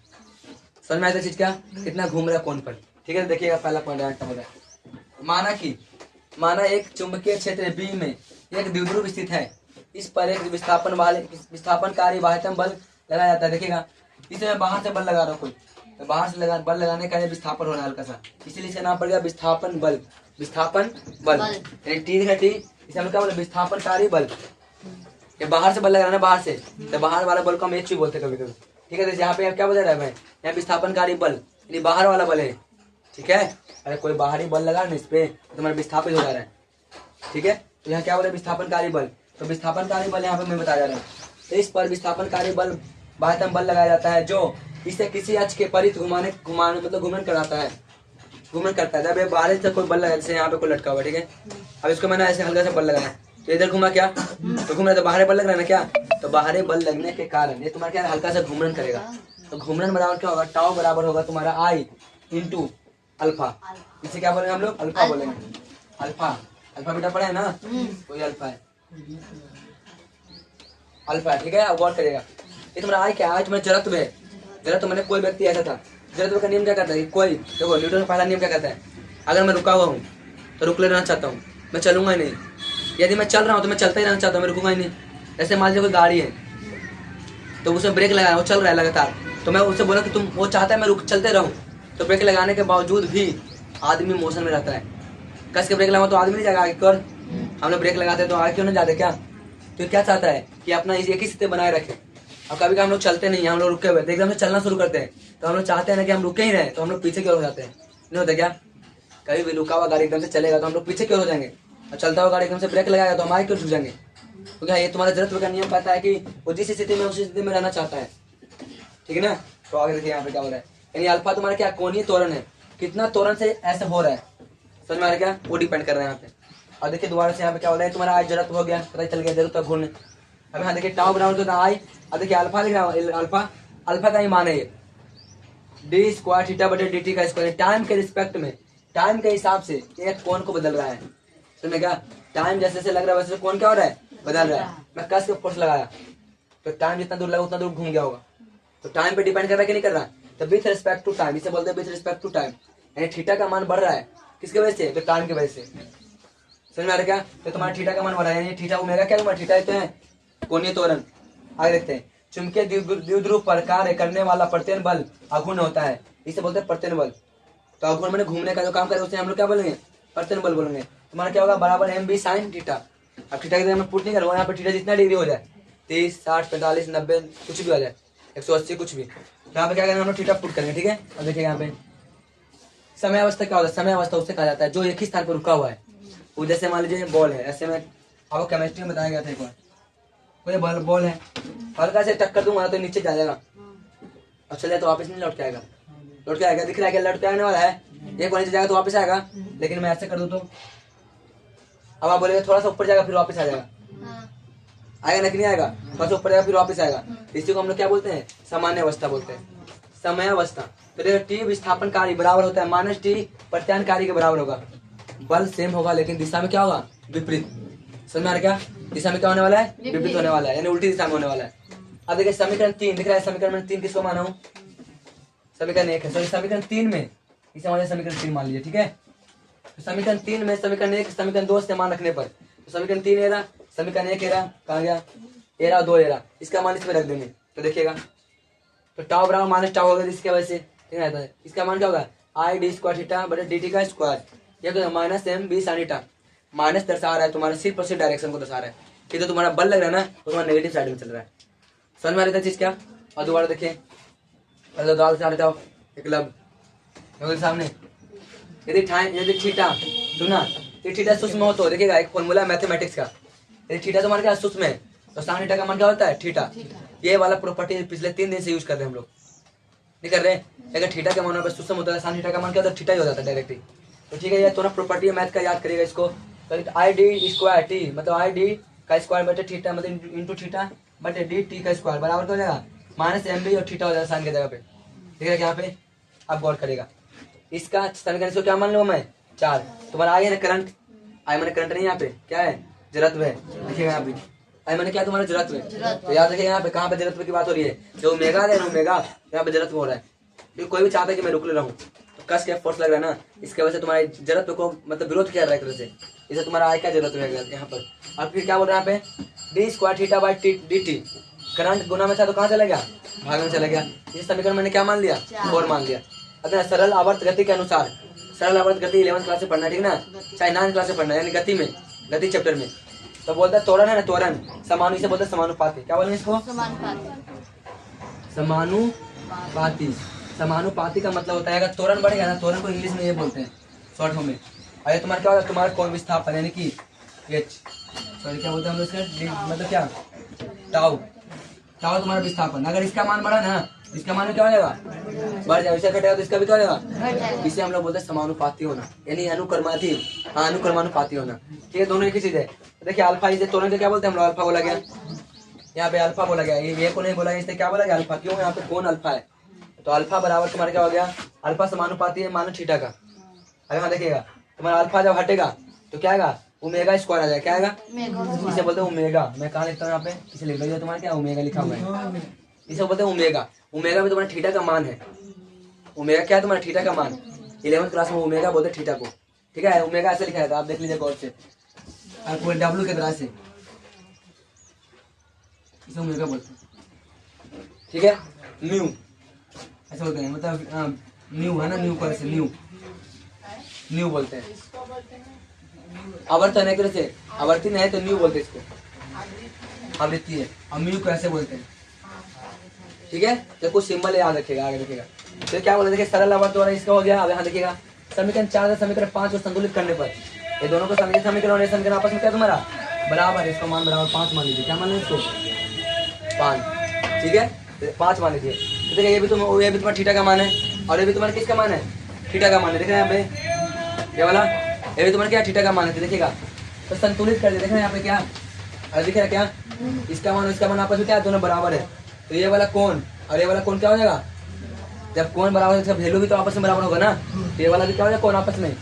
समझ में आता चीज क्या, कितना घूम रहा है कोण पर, ठीक है। देखिएगा पहला पॉइंट, माना एक चुंबकीय क्षेत्र बी में एक द्विध्रुव स्थित है, इस पर एक विस्थापनकारी बाह्यतम बल लगाया जाता है। देखिएगा इसमें बाहर से बल लगा रहा हूँ कोई, तो बाहर से बल लगाने का विस्थापन हो रहा है हल्का सा, इसीलिए इसका नाम पड़ गया विस्थापन बल यानी टी है टी, इसे हम क्या बोले, विस्थापनकारी बल। ये बाहर से बल लगाना, बाहर से, तो बाहर वाला बल को हम एच भी बोलते हैं कभी कभी, ठीक है। तो यहाँ पे क्या बता रहा है मैं, यहाँ विस्थापनकारी बल यानी बाहर वाला बल है, ठीक है। अगर कोई बाहरी बल लगा ना इस पे तो तुम्हारा विस्थापित हो जा रहा है, ठीक है। तो यहाँ क्या बोले, विस्थापनकारी बल, तो विस्थापनकारी बल यहाँ पे मैं बता जा रहा हूँ। तो इस पर विस्थापनकारी बल बाह्यतम बल लगाया जाता है, जो इसे किसी अक्ष के परित घुमाने मतलब घूमन करता है। जब ये बाहर से कोई बल लगा, जैसे यहाँ पे कोई लटका हुआ, ठीक है। अब इसको मैंने ऐसे हल्का सा बल लगाया, तो इधर घुमा क्या, तो घूम रहा, तो बाहरी बल लग रहा है ना क्या, तो बाहरी बल लगने के कारण ये तुम्हारा क्या हल्का सा घूमन करेगा। तो घूमन बराबर क्या होगा, टाउ बराबर होगा तुम्हारा आई इंटू अल्फा, इसे क्या बोलेंगे हम लोग, अल्फा बोलेंगे। अल्फा बेटा पढ़े है ना, कोई अल्फा है, ठीक है। अब गौर करेगा, ये तुम्हारा आई क्या, आज मैं जड़त्व है, जड़त्व मैंने कोई व्यक्ति ऐसा था, जड़त्व का नियम क्या कहता है, कोई देखो न्यूटन का पहला नियम क्या कहता है, अगर मैं रुका हुआ हूँ तो रुक लेना चाहता हूँ, मैं चलूंगा ही नहीं, यदि मैं चल रहा हूँ तो मैं चलता ही रहना चाहता हूँ, मैं रुकूंगा ही नहीं। जैसे मान लीजिए कोई गाड़ी है तो उसमें ब्रेक लगा, वो चल रहा है लगातार, तो मैं उससे बोला कि तुम, वो चाहता है मैं रुक चलते रहूँ, तो ब्रेक लगाने के बावजूद भी आदमी मोशन में रहता है। कस के ब्रेक लगाओ तो आदमी नहीं जाएगा आगे की ओर, हम लोग ब्रेक लगाते हैं तो आगे क्यों नहीं जाते क्या? तो क्या चाहता है कि अपना एक ही स्थिति बनाए रखे। अब कभी हम लोग चलते नहीं, हम लोग रुके हुए एकदम से चलना शुरू करते हैं, तो हम लोग चाहते हैं ना कि हम रुके ही रहे, तो हम लोग पीछे की ओर हो जाते हैं। नहीं होता क्या? कभी भी रुका हुआ गाड़ी एकदम से चलेगा तो हम लोग पीछे की ओर हो जाएंगे, और चलता हुआ गाड़ी एकदम से ब्रेक लगाएगा तो हम आगे की ओर झुक जाएंगे। तो क्या ये तुम्हारा जरूरत का नियम पता है कि वो जिस स्थिति में उसी स्थिति में रहना चाहता है, ठीक है ना? तो आगे देखिए यहाँ पे क्या हो रहा है, यानी अल्फा तुम्हारा क्या कोणीय त्वरण है, कितना त्वरण से ऐसा हो रहा है, समझ में आ रहा है क्या? वो डिपेंड कर रहा है यहाँ पे। और देखिए दोबारा से यहाँ पे क्या हो रहा है, तुम्हारा आज जरूरत हो गया, पता चल गया जरूरत घूमने। अब यहाँ देखिए टाउ बराबर तो आई, अब देखिए अल्फा लिख रहा हूँ, अल्फा का ही मान है ये डी स्क्वायर थीटा बटे डी टी का स्क्वायर। टाइम के रिस्पेक्ट में, टाइम के हिसाब से एक कोण को बदल रहा है, समझ क्या? टाइम जैसे जैसे लग रहा है वैसे कोण क्या हो रहा है, बदल रहा है। मैं कस के फोर्स लगाया तो टाइम जितना दूर लगा उतना दूर घूम गया होगा, तो टाइम पे डिपेंड कर रहा है कि नहीं कर रहा है? तो विथ रिस्पेक्ट टू टाइम, इसे बोलते हैं विथ रिस्पेक्ट टू टाइम, यानी थीटा का मान बढ़ रहा है किसके वजह से? तो टाइम की वजह से। समझ में आ रहा है क्या? तो तुम्हारा थीटा का मान बढ़ रहा है, यानी थीटा ओमेगा क्या हुआ, थीटा तो है कोणीय त्वरण। आगे देखते हैं, चुंबकीय द्विध्रुव पर कार्य करने वाला प्रत्येक बल अघूर्ण होता है, इसे बोलते हैं प्रत्येक बल। तो अघूर्ण मैंने घूमने का जो काम करे उसे हम लोग क्या बोलेंगे, प्रत्येक बल बोलेंगे। तुम्हारा क्या होगा, बराबर एम बी साइन थीटा। अब थीटा की जगह मैं पुट नहीं करूँगा, यहाँ पे थीटा जितना डिग्री हो जाए, 30, 60, 45, 90 कुछ भी हो जाए, 180 कुछ भी, तो यहाँ पे क्या करेंगे हम लोग थीटा पुट करेंगे, ठीक है? अब देखिए यहाँ पे समय अवस्था क्या होता है, समय अवस्था उससे कहा जाता है जो एक ही स्थान पर रुका हुआ है। वो जैसे मान लीजिए बॉल है, ऐसे में आपको केमिस्ट्री में बताया गया था एक बार, कोई बॉल है, हल्का से टक्कर दूंगा तो नीचे जाएगा, और चले तो वापस नहीं लौट के आएगा, लौट के आएगा, दिख रहा है क्या लौट के आने वाला है, एक बार नीचे जाएगा तो वापस आएगा। लेकिन मैं ऐसे कर दूं तो अब आप बोलेंगे थोड़ा सा ऊपर जाएगा फिर वापस आ जाएगा, आएगा ना कि नहीं आएगा? थोड़ा सा ऊपर जाएगा फिर वापस आएगा, इसी को हम लोग क्या बोलते हैं, सामान्य अवस्था बोलते हैं, समय अवस्था। तो देखो टी विस्थापन कार्य बराबर होता है माइनस टी प्रत्यान कार्य के बराबर होगा, बल सेम होगा लेकिन दिशा में क्या होगा, विपरीत। समझ में आ रहा क्या? दिशा में क्या होने वाला है, विपरीत होने वाला है, यानी उल्टी दिशा में होने वाला है। अब देखिए समीकरण 3 दिख रहा है, समीकरण 3 किसको माना हूँ, समीकरण 1 है, सॉरी समीकरण 3 में इसे हमारे समीकरण 3 मान लीजिए, ठीक है? तो समीकरण 3 में समीकरण 1 समीकरण 2 से मान रखने पर, तो समीकरण 3 एरा, समीकरण 1 एरा, कहाँ गया एरा, 2 एरा, इसका मान इसमें रख देंगे तो देखिएगा, तो टाउ बराबर माइनस टाउ होगा, इसके वजह से ठीक है, इसका मान क्या होगा, आई डी स्क्वायर थीटा बटे डी टी का स्क्वायर, यह तो minus M B sine theta, minus दर्शा रहा है तुम्हारा सिर्फ और सिर्फ डायरेक्शन को दर्शा रहा है, कि तो तुम्हारा बल लग रहा है ना वो तुम्हारा नेगेटिव साइड में चल रहा है। समझ में आ रहा था चीज क्या? और दोबारा देखिए, पहले दाल से आ रहा था एक लब सामने, यदि थीटा सुना, ये थीटा सूक्ष्म हो तो देखिएगा एक फॉर्मूला है मैथमेटिक्स का, यदि थीटा तो मान क्या सूक्ष्म है तो साइन थीटा का मान क्या होता है, थीटा। ये वाला प्रॉपर्टी पिछले 3 दिन से यूज कर रहे हैं हम लोग, नहीं कर रहे हैं? अगर थीटा का मान सूक्ष्म होता है, साइन थीटा का मान क्या होता है, थीटा ही हो जाता है डायरेक्टली। तो ठीक है, ये थोड़ा प्रॉपर्टी है मैथ का, याद करिएगा इसको। आई डी स्क्वायर टी मतलब आई डी का स्क्वायर बटे थीटा मतलब इंटू थीटा बटे डी टी का स्क्वायर बराबर क्या हो जाएगा, माइनस एम बी और थीटा हो जाएगा साइन की जगह पे, ठीक है? यहाँ पे अब गौर करेगा, इसका समीकरण इसको क्या मान लो मैं 4, तुम्हारा आई है ना करंट, आई मैंने करंट नहीं, यहाँ पे क्या है, जड़त्व है, देखिएगा यहाँ पे आई मैंने क्या तुम्हारा जड़त्व है, तो याद रखिएगा यहाँ पे कहाँ पे जड़त्व की बात हो रही है, जो ओमेगा है ना ओमेगा, यहाँ पे जड़त्व हो रहा है, क्योंकि कोई भी चाहता है कि मैं रुक ले रहा हूँ तो कस के फोर्स लग रहा है ना, इसके वजह से तुम्हारे जड़त्व को मतलब विरोध किया जा रहा है एक तरह से, इसे तुम्हारा आई का जड़त्व है यहाँ पर। अब फिर क्या बोल रहा है यहाँ पे, d square theta by t d t, current गुना में था तो कहाँ चला गया, भाग में चला गया, इस समीकरण मैंने क्या मान लिया, 4 मान लिया। अगर सरल आवर्त गति के अनुसार, सरल आवर्त गति 11th क्लास से पढ़ना, ठीक ना, चाहे 9th क्लास से पढ़ना, यानी गति में, गति चैप्टर में, तो बोलता है त्वरण है ना, त्वरण समानु, इसे बोलते हैं समानुपाती, क्या बोलेंगे इसको, समानुपाती। समानुपाती का मतलब होता है अगर त्वरण बढ़ेगा ना, त्वरण को इंग्लिश में ये बोलते हैं शॉर्ट फॉर्म में। अरे तुम्हारा क्या होता है, तुम्हारा कोण विस्थापन यानी कि एच, सॉरी क्या बोलते हैं हम लोग इसका, मतलब क्या, टाउ, टाउ तुम्हारा विस्थापन। अगर इसका मान बढ़ा ना, इसका मान क्या हो जाएगा, बढ़ जाएगा, इसे घटेगा तो इसका भी क्या हो जाएगा, इसे हम लोग बोलते हैं समानुपाती होना, यानी अनुक्रमाती, हाँ अनुक्रमानुपाती होना, ठीक है? दोनों एक ही चीज है। देखिए अल्फा, इसे दोनों को क्या बोलते हैं हम लोग, अल्फा बोला गया, यहाँ पे अल्फा बोला गया, ये को नहीं बोला, इससे क्या बोला गया, अल्फा, क्यों यहाँ पे कौन अल्फा है, तो अल्फा बराबर तुम्हारा क्या हो गया, अल्फा समानुपाती है मानो थीटा का। अब यहाँ देखिएगा तुम्हारा अल्फा जब हटेगा तो क्या आएगा, ओमेगा स्क्वायर आ जाएगा, क्या आएगा, इसे बोलते हैं ओमेगा। मैं कहाँ लिखता हूँ यहाँ पे, इसे लिख लीजिए, तुम्हारा क्या ओमेगा लिखा हुआ है, इसे बोलते हैं ओमेगा। ओमेगा भी तुम्हारा थीटा का मान है, ओमेगा क्या है तुम्हारा थीटा का मान, 11th क्लास में ओमेगा बोलते थीटा को, ठीक है? ओमेगा ऐसे लिखा था, आप देख लीजिए गौर से, पूरे डब्ल्यू के तरह से इसे ओमेगा बोलते हैं, ठीक है? म्यू ऐसे बोलते हैं, मतलब न्यू है ना, न्यू को ऐसे न्यू न्यू बोलते हैं। आवर्तन है कैसे, आवर्ती नहीं है तो न्यू बोलते हैं इसको, आवृत्ति है। और म्यू को ऐसे बोलते हैं, ठीक है। तो कुछ सिंबल याद रखेगा, आगे रखेगा। तो क्या बोले, देखिए सरल आवर्त द्वारा इसका हो गया। अब यहाँ देखिएगा समीकरण 4 समीकरण 5 को संतुलित करने पर ये दोनों को समीकरण और समीकरण आपस में क्या तुम्हारा बराबर है, इसका मान बराबर 5 मान लीजिए। क्या मान लीजिए इसको 5, ठीक है। तो 5 मान लीजिए। तो देखिए ये भी तुम्हारा थीटा का मान है और ये भी तुम्हारा किसका मान है, थीटा का मान है। देख रहे हैं यहाँ पे ये वाला, ये भी तुम्हारा क्या थीटा का मान है। देखिएगा तो संतुलित कर दिया, देख रहे हैं यहाँ पे क्या दिख रहा है, क्या इसका मान इसका मान आपस में क्या दोनों बराबर है। तो ये वाला कोण और ये वाला कोण क्या हो जाएगा, जब कोण बराबर है इसका वैल्यू भी तो आपस में बराबर होगा ना। तो ये वाला भी क्या हो जाएगा कोण आपस में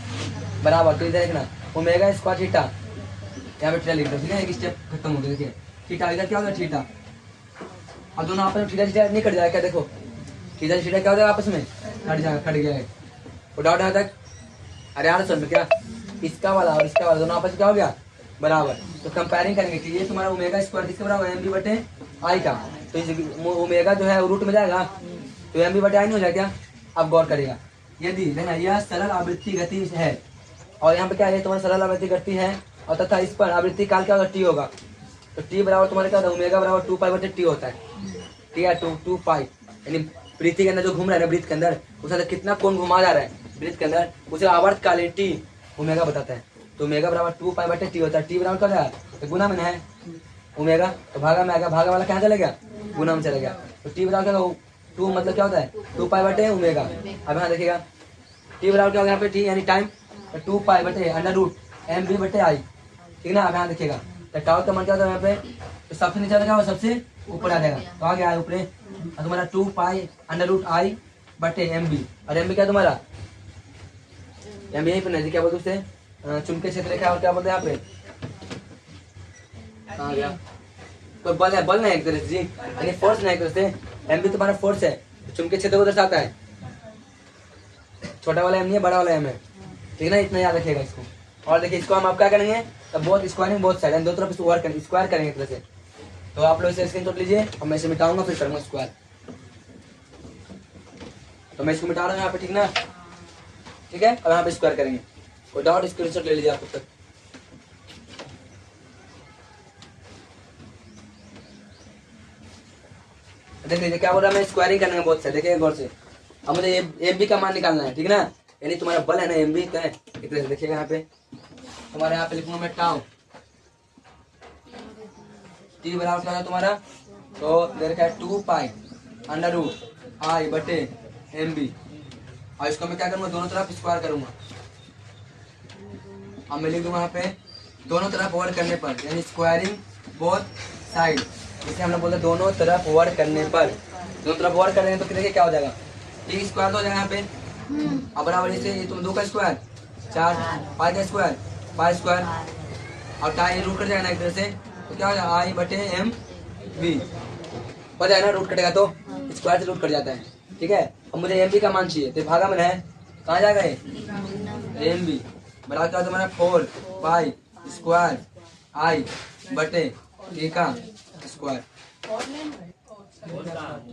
बराबर। तो इधर देखना ओमेगा स्क्वायर थीटा, यहाँ पे थीटा लिख दो, ठीक है। एक स्टेप खत्म हो गया। देखिए थीटा इधर क्या हो जाएगा थीटा, और दोनों आपस में थीटा थीटा नहीं कट जाएगा क्या, देखो थीटा थीटा क्या हो जाएगा आपस में कट जाएगा, कट गया है। तो डाउट यहाँ तक, अरे यार सुन क्या इसका वाला और इसका वाला दोनों आपस में क्या हो गया बराबर। तो कंपेयरिंग करेंगे कि ये तुम्हारा ओमेगा स्क्वायर किसके बराबर है, mb बटे आई का। तो ओमेगा जो है रूट में जाएगा तो mb बटे आई नहीं हो जाएगा क्या। अब गौर करेगा, यदि देखना यह सरल आवृत्ति गति है और यहाँ पे क्या है तुम्हारा सरल आवृत्ति गति है और तथा इस पर आवृत्ति काल क्या होगा टी होगा। तो टी बराबर तुम्हारे क्या होता है ओमेगा बराबर 2 पाई बटे टी होता है, ठीक है। 2 पाई यानी वृत्ति के अंदर जो घूम रहा है ना, वृत्त के अंदर उसे कितना कोण घुमा जा रहा है वृत्त के अंदर, उसे आवर्तकालीन टी ओमेगा बताता है। तो ओमेगा बराबर 2 पाई बटे टी होता है। टी बराबर क्या है तो गुना में है ओमेगा, तो भागा में आएगा, भागा वाला क्या चला गया गुना में चला गया। तो टी बराबर क्या 2 मतलब क्या होता है 2 पाई बटे ओमेगा। अब यहाँ देखिएगा टी बराबर क्या होगा यहाँ पे टी यानी टाइम, 2 पाई बटे अंडर रूट एम बी बटे आई, ठीक ना। अब यहाँ देखिएगा तो टाउ का मान क्या होता है यहाँ पे, तो सबसे नीचे क्या होगा सबसे ऊपर आ जाएगा, तो आ गया है ऊपर तुम्हारा 2 पाई अंडर रूट आई बटे एम बी। और एम बी क्या तुम्हारा एम बी यहीं पर नहीं क्या बोलते उससे चुंबकीय क्षेत्र रेखा, और क्या बोलते हैं यहाँ पे आ गया कोई बल है, बल नहीं एक तरह से जी यानी फोर्स नहीं एक तरह से। एम बी तुम्हारा फोर्स है, चुंबकीय क्षेत्र को दर्शाता है। छोटा वाला एम नहीं है, बड़ा वाला एम है, ठीक है ना। इतना याद रखिएगा इसको। और देखिए इसको हम आप क्या करेंगे, तब बहुत स्क्वायरिंग बहुत साइड दो तरफ इसको वर्क स्क्वायर करेंगे एक तरह से। तो आप लोग इसे स्क्रीनशॉट लीजिए और मैं इसे मिटाऊंगा फिर करूंगा स्क्वायर। तो मैं इसको मिटा रहा हूँ यहाँ पे, ठीक ना, ठीक है। अब यहाँ पे स्क्वायर करेंगे, कोई डाउट स्क्रीनशॉट ले लीजिए आप तब तक। देख लीजिए क्या बोल रहा है, मैं स्क्वायरिंग करने में बहुत से देखिए गौर से। अब मुझे एम बी का मान निकालना है, ठीक ना, यानी तुम्हारा बल है ना एम बी का है। एक तरह से देखिएगा यहाँ पे तुम्हारे यहाँ पे लिखूंगा मैं टाउ टी बराबर क्या है तुम्हारा, तो दे रखा है 2 पाई अंडर रूट आई बटे एम बी। और इसको मैं क्या करूँगा दोनों तरफ स्क्वायर करूंगा। अब मैं लिख दूंगा यहाँ पे दोनों तरफ वर्क करने पर यानी स्क्वायरिंग बोथ साइड, इसे हमने बोला दोनों तरफ वर्क करने पर। दोनों तरफ वर्क करेंगे तो देखिए क्या हो जाएगा टी स्क्वायर तो हो जाएगा यहाँ पे। अब बराबर इसे ये तुम 2 का स्क्वायर 4 पाई का स्क्वायर पाई स्क्वायर और टाई रूट कट जाएगा ना एक तरह से, तो क्या हो जाएगा आई बटे एम बी हो जाएगा ना। रूट कटेगा तो स्क्वायर से रूट कट जाता है, ठीक है। अब मुझे एम बी का मान चाहिए, तो भागा में है कहाँ जाएगा ये एम बी बराबर क्या तुम्हारा 4 पाई स्क्वायर आई बटे टी का स्क्वायर।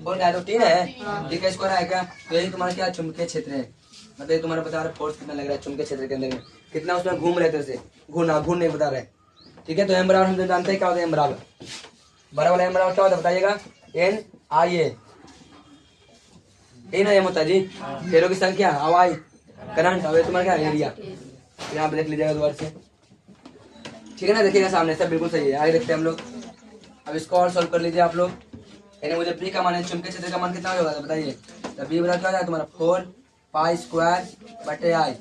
और क्या तो टी है, टी का स्क्वायर आएगा। तो यही तुम्हारा क्या चुंबकीय क्षेत्र है, मतलब तुम्हारा बता रहा है फोर्स कितना लग रहा है चुंबकीय क्षेत्र के अंदर में, कितना उसमें घूम रहे थे, घूम नहीं बता रहे, ठीक है। तो एम बराबर हम जानते हैं क्या होता है, एम बराबर बड़ा वाला एम बराबर क्या होता है बताइएगा एन आई ए ना एम होता है जी, फेरों की संख्या हवाई करंट, अब तुम्हारा क्या एरिया, यहाँ पे देख लीजिएगा दोबारा से, ठीक है ना। देखिएगा सामने सब बिल्कुल सही है, आगे देखते हैं हम लोग। अब इसको और सॉल्व कर लीजिए आप लोग। यानी मुझे बी का मान है चुंबकीय क्षेत्र का मान कितना होगा बताइए, तो बी बराबर क्या हो जाएगा तुम्हारा 4 पाई स्क्वायर बटे आई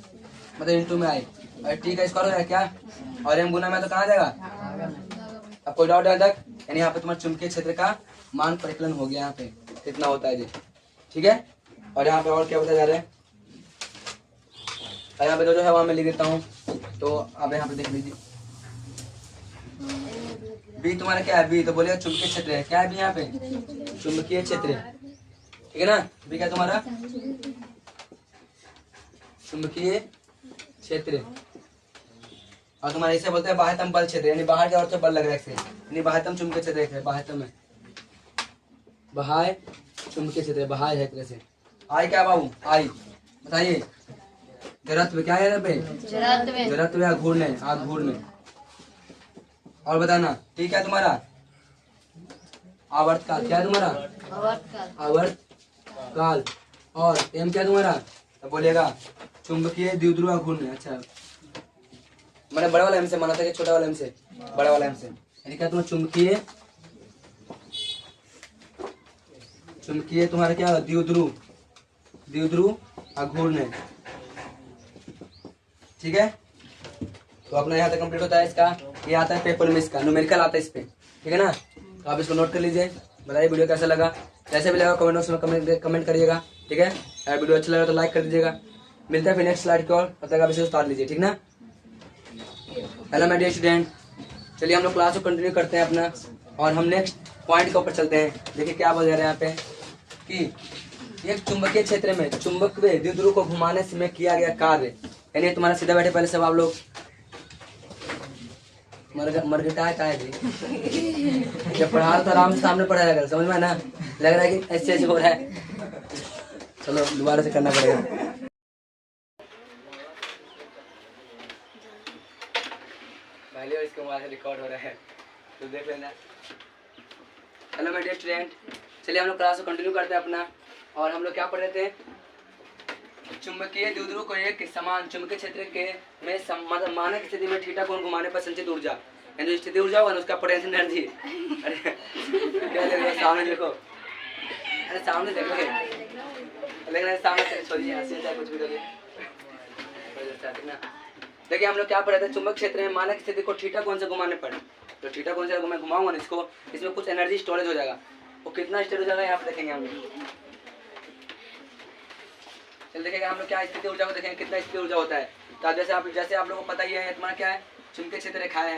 मतलब इंटू में आई और टी का स्क्वायर हो जाएगा क्या और एम गुना में तो कहाँ जाएगा। अब कोई डाउट है तक, यानी यहाँ पे तुम्हारा चुंबकीय क्षेत्र का मान परिकलन हो गया, यहाँ पे कितना होता है जी, ठीक है। और यहाँ पे और क्या बताया जा रहा है, और यहाँ पे जो है वहाँ मैं लिख देता हूँ। तो अब यहाँ पे देख लीजिए बी तुम्हारा क्या है, बी तो बोलेगा चुंबकीय क्षेत्र है, क्या है बी यहाँ पे चुंबकीय क्षेत्र, ठीक है ना। बी क्या तुम्हारा चुंबकीय क्षेत्र, और तुम्हारा इसे बोलते हैं बाह्यतम बल क्षेत्र, यानी बाहर के और से बल लग रहा है, यानी बाह्यतम चुंबकीय क्षेत्र है, बाह्यतम है, बाह्य चुंबकीय क्षेत्र बाह्य है एक तरह से। आई क्या बाबू? आई बताइए। जड़त्व क्या है यहाँ पे? जड़त्व या घूर्णन? हाँ घूर्णन। और बताना ठीक है तुम्हारा आवर्तकाल क्या है तुम्हारा? आवर्तकाल। और एम क्या तुम्हारा? तो बोलेगा चुंबकीय द्विध्रुव घूर्णन। अच्छा मैंने बड़ा वाला एम से माना था कि छोटा वाला एम से? बड़ा वाला एम से। यानी क्या तुम्हारा चुंबकीय तुम्हारा क्या द्विध्रुव घूर्णन। ठीक है तो अपना यहाँ तक कंप्लीट होता है इसका। ये आता है पेपर में, इसका न्यूमेरिकल आता है इस पे, ठीक है ना। तो आप इसको नोट कर लीजिए। बताइए वीडियो कैसा लगा, कैसे भी लगा कमेंट बॉक्स में कमेंट करिएगा, ठीक है। अगर वीडियो अच्छा लगा तो लाइक कर दीजिएगा। मिलता है फिर नेक्स्ट स्लाइड की ओर, तब तक आप इसे उतार लीजिए, ठीक ना। हेलो माय डियर स्टूडेंट, चलिए हम लोग क्लास को कंटिन्यू करते हैं अपना, और हम नेक्स्ट पॉइंट के ऊपर चलते हैं। देखिए क्या बोल रहे हैं यहाँ पे कि एक चुंबकीय क्षेत्र में चुंबकीय द्विध्रुव को घुमाने से में किया गया कार्य। यानी तुम्हारा सीधा बैठे पहले सब आप लोग मरगटा है जी। जब पढ़ा तो आराम से सामने पढ़ा रहेगा, समझ में ना। लग रहा है कि ऐसे ऐसे हो रहा है। चलो दोबारा से करना पड़ेगा। पहले इसके मोबाइल से रिकॉर्ड हो रहा है तो देख लेना। हेलो माय डियर स्टूडेंट, चलिए हम लोग क्लास को कंटिन्यू करते हैं अपना। और हम लोग क्या पढ़ रहे थे? चुंबकीय द्विध्रुव को एक समान चुंबकीय क्षेत्र के में मानक स्थिति में थीटा कोण घुमाने पर संचित ऊर्जा, यानी जो स्थिति ऊर्जा होगा ना उसका पोटेंशियल एनर्जी। अरे क्या देख रहे हो? सामने देखो, अरे सामने देखो, लेकिन सामने छोड़िए, हंसी चाहे कुछ भी करिए। देखिए हम लोग क्या पढ़े थे? चुंबक क्षेत्र में मानक स्थिति को थीटा कोण से घुमाने पर, तो थीटा कोण से मैं घुमाऊंगा ना इसको, इसमें कुछ एनर्जी स्टोरेज हो जाएगा। वो कितना स्टोरेज हो जाएगा यहाँ पे देखेंगे हम लोग। चल देखेंगे हम लोग क्या स्थिति ऊर्जा को देखेंगे कितना स्थिति ऊर्जा होता है। तो जैसे आप लोगों को पता ही है, तुम्हारा क्या है चुंबकीय क्षेत्र रेखाएं है,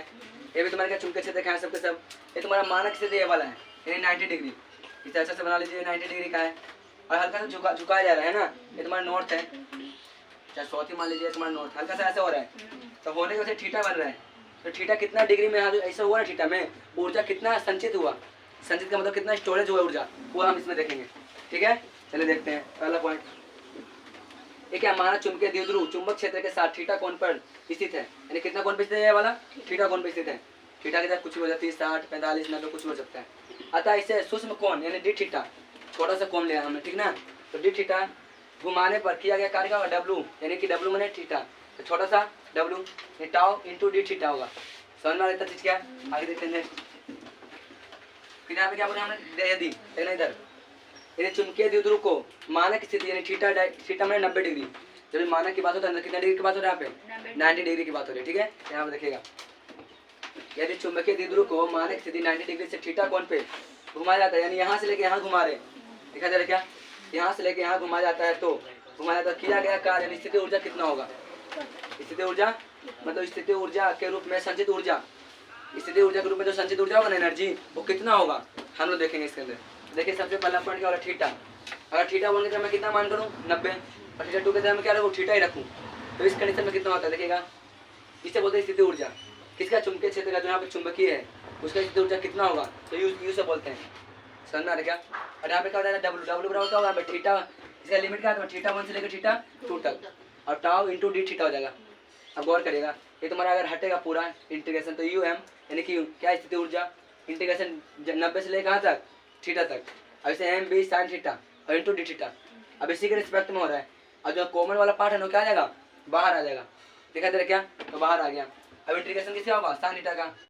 ये भी तुम्हारा क्या चुंबकीय क्षेत्र रेखाएं सबके सब। ये तुम्हारा मानक स्थिति ये वाला है, यानी 90 डिग्री। इसे अच्छा से बना लीजिए, 90 डिग्री का है और हल्का सा झुकाया जा रहा है ना। ये तुम्हारा नॉर्थ है, चाहे साउथ ही मान लीजिए, तुम्हारा नॉर्थ हल्का सा ऐसा हो रहा है, तो होने की वजह से थीटा बन रहा है। तो थीटा कितना डिग्री में ऐसा हुआ ना, थीटा में ऊर्जा कितना संचित हुआ, संचित का मतलब कितना स्टोरेज हुआ ऊर्जा, वो हम इसमें देखेंगे, ठीक है। चलिए देखते हैं पहला पॉइंट। ये क्या? हमारा चुंबकीय द्विध्रुव चुंबक क्षेत्र के साथ थीटा कोण पर स्थित है, यानी कितना कोण पे स्थित है? वाला थीटा कोण पे स्थित है। थीटा के साथ कुछ भी हो जाती है, 60, 45, 90 कुछ भी हो सकता है। अतः इसे सूक्ष्म कोण यानी डी थीटा, छोटा सा कोण लिया हमने, ठीक ना। तो डी थीटा घुमाने पर किया गया कार्य का होगा डब्लू, यानी कि डब्लू मैंने थीटा, तो छोटा सा W tau into D theta होगा। समझ में आता चीज क्या? आगे देखते हैं। फिर यहाँ पे क्या बोले हमने? दे दी इधर, यदि चुंबकीय द्विध्रुव को मानक स्थिति यानी थीटा में 90 डिग्री, जब मानक की बात होता है कितने डिग्री की बात हो रही है? यहाँ पे 90 डिग्री की बात हो रही है, ठीक है। यहाँ पे देखिएगा, यदि चुंबकीय द्विध्रुव को मानक स्थिति 90 डिग्री से थीटा कोण पे घुमाया जाता है, यानी यहाँ से लेके यहाँ घुमा रहे, दिखा जा रहा है क्या? यहाँ से लेके यहाँ घुमाया जाता है, तो घुमाया जाता है किया गया कार्य स्थिति ऊर्जा कितना होगा? स्थिति ऊर्जा मतलब स्थिति ऊर्जा के रूप में संचित ऊर्जा, स्थिति ऊर्जा के रूप में जो संचित ऊर्जा होगा ना एनर्जी, वो कितना होगा हम लोग देखेंगे इसके अंदर। देखिए सबसे पहला पॉइंट क्या होगा? थीटा। अगर थीटा 1 की तरह मैं कितना मान करूँ? 90, और थीटा 2 की तरह मैं क्या रखूँ? थीटा ही रखूँ। तो इस कंडीशन में कितना होता है देखिएगा, इसे बोलते हैं स्थिति ऊर्जा। किसका? चुंबकीय क्षेत्र का, जो यहाँ पे चुंबकीय है उसका स्थिति ऊर्जा कितना होगा? तो यू से बोलते हैं, समझ में आ रहा क्या। और यहाँ पे क्या होता है? डब्लू बराबर क्या होगा? थीटा, इसका लिमिट क्या है? थीटा 1 से लेकर थीटा 2 तक, और टाउ इंटू डी थीटा हो जाएगा। अब गौर करिएगा, ये तुम्हारा अगर हटेगा पूरा इंटीग्रेशन, तो यू एम यानी कि क्या स्थिति ऊर्जा इंटीग्रेशन 90 से लेकर कहाँ तक? थीटा तक। अब इसे एम बी साइन थीटा और इंटू डी थीटा, अब इसी के रिस्पेक्ट में हो रहा है। और जो कॉमन वाला पार्ट है ना क्या आ जाएगा? बाहर आ जाएगा। देखा तेरा क्या? तो बाहर आ गया। अब इंटीग्रेशन किसका होगा? साइन थीटा का।